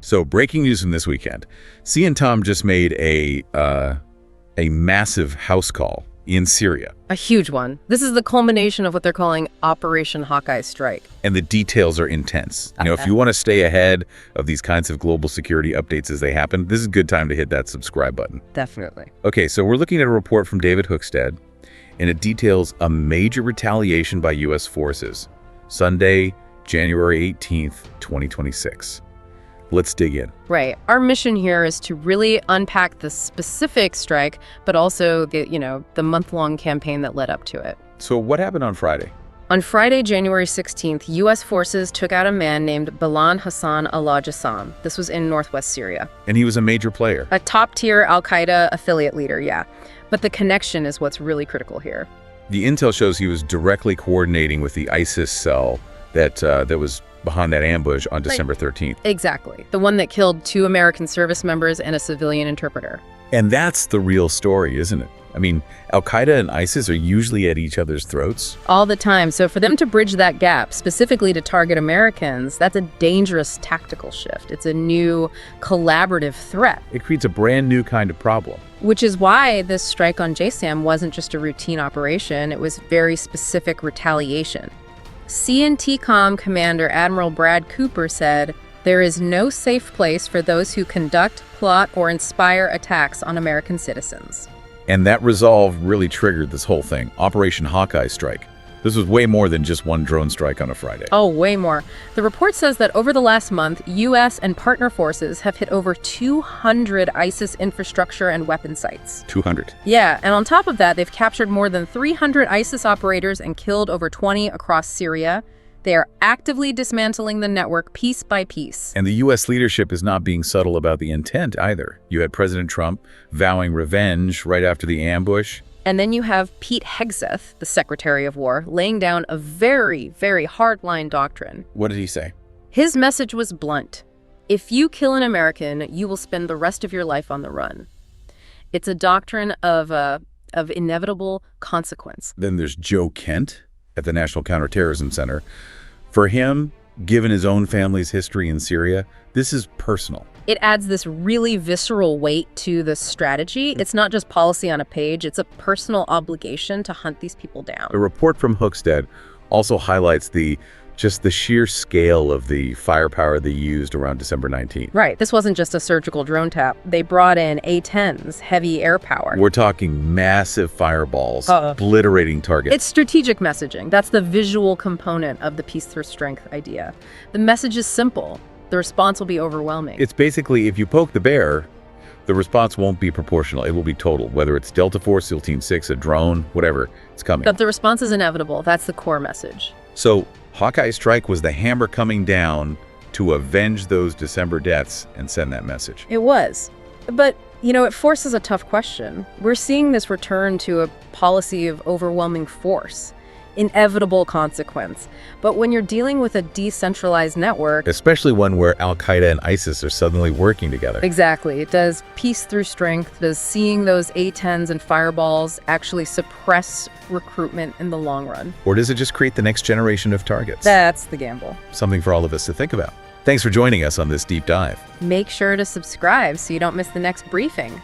So breaking news from this weekend. C and Tom just made a massive house call in Syria. A huge one. This is the culmination of what they're calling Operation Hawkeye Strike. And the details are intense. If you want to stay ahead of these kinds of global security updates as they happen, this is a good time to hit that subscribe button. Definitely. Okay, so we're looking at a report from David Hookstead, and it details a major retaliation by U.S. forces. Sunday, January 18th, 2026. Let's dig in. Right. Our mission here is to really unpack the specific strike, but also the month-long campaign that led up to it. So what happened on Friday? On Friday, January 16th, U.S. forces took out a man named Balan Hassan al-Jassam. This was in northwest Syria. And he was a major player. A top-tier al-Qaeda affiliate leader, yeah. But the connection is what's really critical here. The intel shows he was directly coordinating with the ISIS cell that was behind that ambush on December 13th. Exactly. The one that killed 2 American service members and a civilian interpreter. And that's the real story, isn't it? I mean, Al-Qaeda and ISIS are usually at each other's throats. All the time. So for them to bridge that gap, specifically to target Americans, that's a dangerous tactical shift. It's a new collaborative threat. It creates a brand new kind of problem. Which is why this strike on JSAM wasn't just a routine operation. It was very specific retaliation. CNTCOM Commander Admiral Brad Cooper said, "There is no safe place for those who conduct, plot, or inspire attacks on American citizens." And that resolve really triggered this whole thing, Operation Hawkeye Strike. This was way more than just one drone strike on a Friday. Oh, way more. The report says that over the last month, U.S. and partner forces have hit over 200 ISIS infrastructure and weapon sites. 200. Yeah, and on top of that, they've captured more than 300 ISIS operators and killed over 20 across Syria. They are actively dismantling the network piece by piece. And the U.S. leadership is not being subtle about the intent either. You had President Trump vowing revenge right after the ambush. And then you have Pete Hegseth, the Secretary of War, laying down a very, very hardline doctrine. What did he say? His message was blunt. If you kill an American, you will spend the rest of your life on the run. It's a doctrine of inevitable consequence. Then there's Joe Kent at the National Counterterrorism Center. For him, given his own family's history in Syria, this is personal. It adds this really visceral weight to the strategy. It's not just policy on a page, it's a personal obligation to hunt these people down. A report from Hookstead also highlights the sheer scale of the firepower they used around December 19th. Right. This wasn't just a surgical drone tap. They brought in A-10s, heavy air power. We're talking massive fireballs, obliterating targets. It's strategic messaging. That's the visual component of the peace through strength idea. The message is simple. The response will be overwhelming. It's basically, if you poke the bear, the response won't be proportional. It will be total, whether it's Delta Force, SEAL Team 6, a drone, whatever, it's coming. But the response is inevitable. That's the core message. So Hawkeye Strike was the hammer coming down to avenge those December deaths and send that message. It was. But, it forces a tough question. We're seeing this return to a policy of overwhelming force. Inevitable consequence. But when you're dealing with a decentralized network, especially one where Al-Qaeda and ISIS are suddenly working together. Exactly. Does peace through strength, does seeing those A-10s and fireballs actually suppress recruitment in the long run? Or does it just create the next generation of targets? That's the gamble. Something for all of us to think about. Thanks for joining us on this deep dive. Make sure to subscribe so you don't miss the next briefing.